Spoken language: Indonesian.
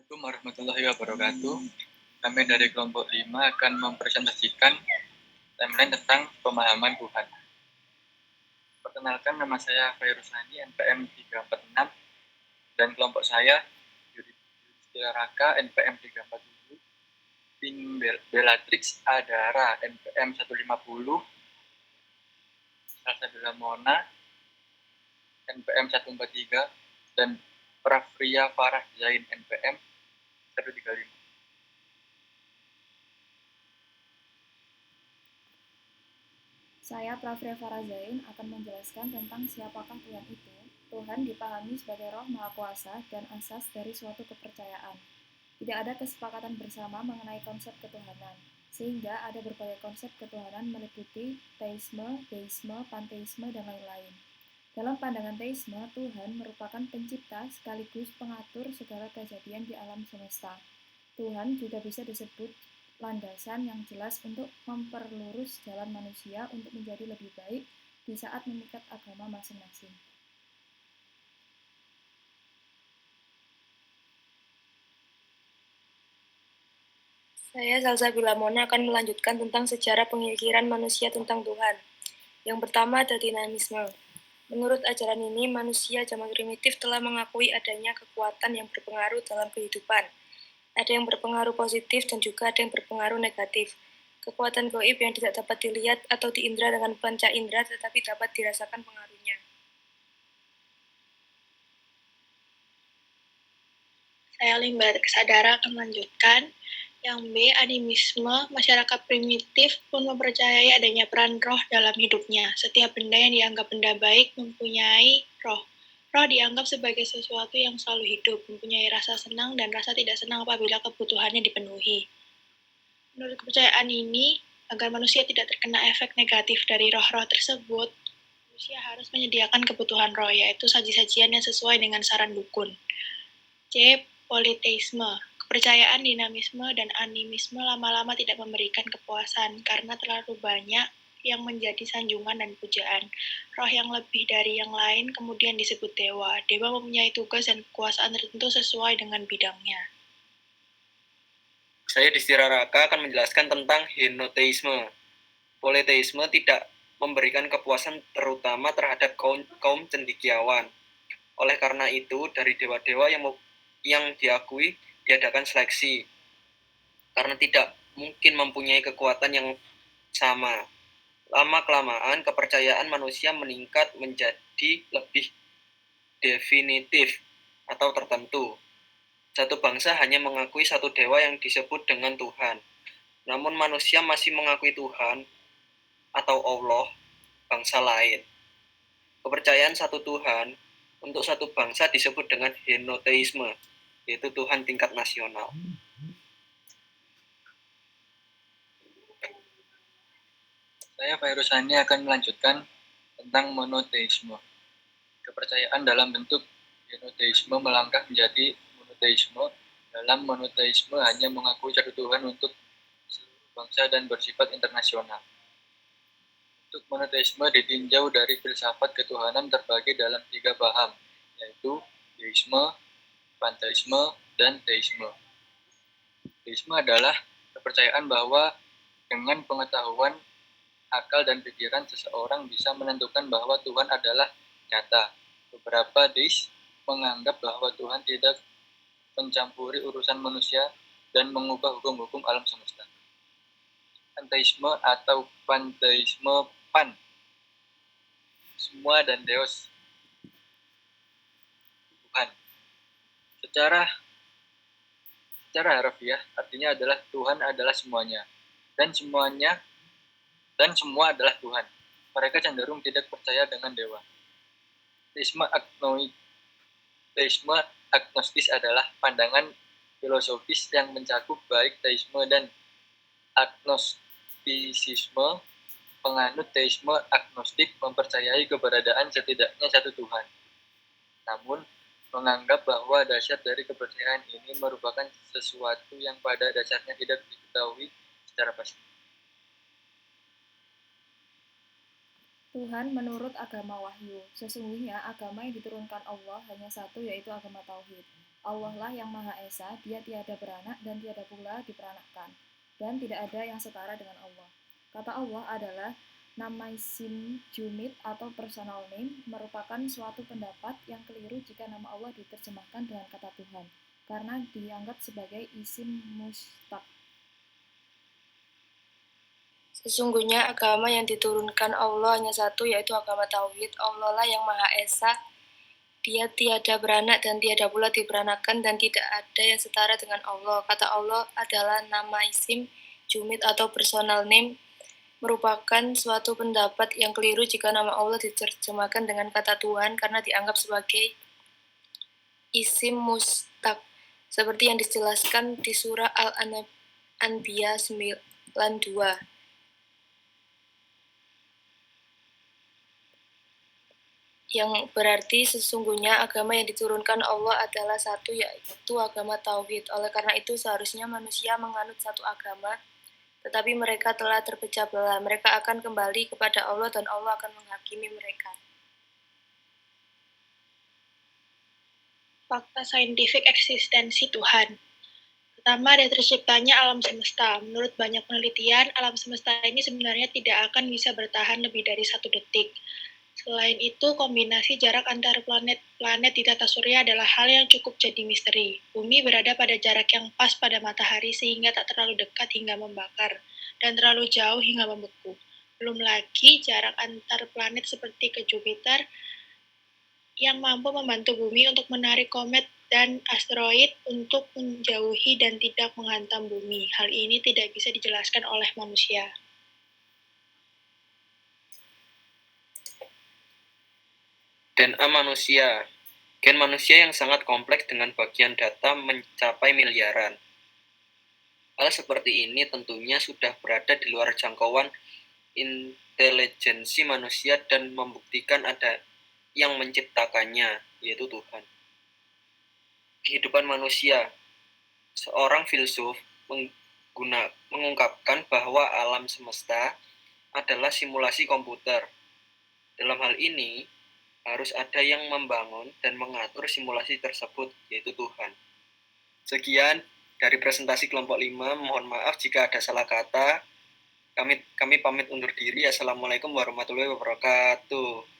Assalamualaikum warahmatullahi wabarakatuh. Kami dari kelompok 5 akan mempresentasikan timeline tentang pemahaman Tuhan. Perkenalkan, nama saya Fairusani, NPM 346, dan kelompok saya Yudhistira Raka, NPM 347, Pin Bellatrix Adara, NPM 150, Salsabila Mona, NPM 143, dan Prafria Farah Zain, NPM 135. Saya Prafria Farazain akan menjelaskan tentang siapakah Tuhan itu. Tuhan dipahami sebagai Roh Maha Kuasa dan asas dari suatu kepercayaan. Tidak ada kesepakatan bersama mengenai konsep ketuhanan, sehingga ada berbagai konsep ketuhanan meliputi teisme, deisme, panteisme, dan lain-lain. Dalam pandangan teisme, Tuhan merupakan pencipta sekaligus pengatur segala kejadian di alam semesta. Tuhan juga bisa disebut landasan yang jelas untuk memperlurus jalan manusia untuk menjadi lebih baik di saat memikat agama masing-masing. Saya Salsabila Mona akan melanjutkan tentang sejarah pemikiran manusia tentang Tuhan. Yang pertama ada dinamisme. Menurut ajaran ini, manusia zaman primitif telah mengakui adanya kekuatan yang berpengaruh dalam kehidupan. Ada yang berpengaruh positif dan juga ada yang berpengaruh negatif. Kekuatan gaib yang tidak dapat dilihat atau diindra dengan panca indera tetapi dapat dirasakan pengaruhnya. Saya Limbar Kesadara akan melanjutkan. Yang B, animisme. Masyarakat primitif pun mempercayai adanya peran roh dalam hidupnya. Setiap benda yang dianggap benda baik mempunyai roh. Roh dianggap sebagai sesuatu yang selalu hidup, mempunyai rasa senang dan rasa tidak senang apabila kebutuhannya dipenuhi. Menurut kepercayaan ini, agar manusia tidak terkena efek negatif dari roh-roh tersebut, manusia harus menyediakan kebutuhan roh, yaitu saji-sajian yang sesuai dengan saran dukun. C. Politeisme. Kepercayaan dinamisme dan animisme lama-lama tidak memberikan kepuasan karena terlalu banyak yang menjadi sanjungan dan pujaan. Roh yang lebih dari yang lain kemudian disebut dewa. Dewa mempunyai tugas dan kekuasaan tertentu sesuai dengan bidangnya. Saya Yudhistira Raka akan menjelaskan tentang henoteisme. Politeisme tidak memberikan kepuasan terutama terhadap kaum cendekiawan. Oleh karena itu, dari dewa-dewa yang diakui diadakan seleksi karena tidak mungkin mempunyai kekuatan yang sama. Lama-kelamaan kepercayaan manusia meningkat menjadi lebih definitif atau tertentu. Satu bangsa hanya mengakui satu dewa yang disebut dengan Tuhan. Namun manusia masih mengakui Tuhan atau Allah bangsa lain. Kepercayaan satu Tuhan untuk satu bangsa disebut dengan henoteisme, yaitu Tuhan tingkat nasional. Saya Fairusani akan melanjutkan tentang monoteisme. Kepercayaan dalam bentuk henoteisme melangkah menjadi monoteisme. Dalam monoteisme hanya mengakui satu Tuhan untuk seluruh bangsa dan bersifat internasional. Bentuk monoteisme ditinjau dari filsafat ketuhanan terbagi dalam 3 paham, yaitu deisme, panteisme, dan teisme. Deisme adalah kepercayaan bahwa dengan pengetahuan, akal, dan pikiran seseorang bisa menentukan bahwa Tuhan adalah nyata. Beberapa deis menganggap bahwa Tuhan tidak mencampuri urusan manusia dan mengubah hukum-hukum alam semesta. Panteisme atau panteisme pan, semua dan Deus, Tuhan. Secara harfiah artinya adalah Tuhan adalah semuanya dan semua adalah Tuhan. Mereka cenderung tidak percaya dengan dewa. Teisme agnostis adalah pandangan filosofis yang mencakup baik teisme dan agnostisisme. Penganut teisme agnostik mempercayai keberadaan setidaknya satu Tuhan, namun menganggap bahwa dasar dari kepercayaan ini merupakan sesuatu yang pada dasarnya tidak diketahui secara pasti. Tuhan menurut agama wahyu. Sesungguhnya agama yang diturunkan Allah hanya satu, yaitu agama Tauhid. Allah lah yang Maha Esa, Dia tiada beranak dan tiada pula diperanakkan, dan tidak ada yang setara dengan Allah. Kata Allah adalah nama isim jumid atau personal name, merupakan suatu pendapat yang keliru jika nama Allah diterjemahkan dengan kata Tuhan, karena dianggap sebagai isim mustaq. Sesungguhnya agama yang diturunkan Allah hanya satu, yaitu agama Tauhid. Allah lah yang Maha Esa, Dia tiada beranak dan tiada pula diperanakkan, dan tidak ada yang setara dengan Allah. Kata Allah adalah nama isim jumid atau personal name, merupakan suatu pendapat yang keliru jika nama Allah diterjemahkan dengan kata Tuhan, karena dianggap sebagai isim mustaq, seperti yang dijelaskan di surah Al-Anbiya 92. Yang berarti sesungguhnya agama yang diturunkan Allah adalah satu, yaitu agama Tauhid. Oleh karena itu seharusnya manusia menganut satu agama, tetapi mereka telah terpecah belah. Mereka akan kembali kepada Allah dan Allah akan menghakimi mereka. Fakta saintifik eksistensi Tuhan. Pertama, dari terciptanya alam semesta. Menurut banyak penelitian, alam semesta ini sebenarnya tidak akan bisa bertahan lebih dari 1 detik. Selain itu, kombinasi jarak antar planet-planet di tata surya adalah hal yang cukup jadi misteri. Bumi berada pada jarak yang pas pada matahari sehingga tak terlalu dekat hingga membakar, dan terlalu jauh hingga membeku. Belum lagi jarak antar planet seperti ke Jupiter yang mampu membantu bumi untuk menarik komet dan asteroid untuk menjauhi dan tidak menghantam bumi. Hal ini tidak bisa dijelaskan oleh manusia. DNA manusia. Gen manusia yang sangat kompleks dengan bagian data mencapai miliaran. Hal seperti ini tentunya sudah berada di luar jangkauan intelijensi manusia dan membuktikan ada yang menciptakannya, yaitu Tuhan. Kehidupan manusia. Seorang filsuf mengungkapkan bahwa alam semesta adalah simulasi komputer. Dalam hal ini, harus ada yang membangun dan mengatur simulasi tersebut, yaitu Tuhan. Sekian dari presentasi kelompok 5. Mohon maaf jika ada salah kata. Kami pamit undur diri. Assalamualaikum warahmatullahi wabarakatuh.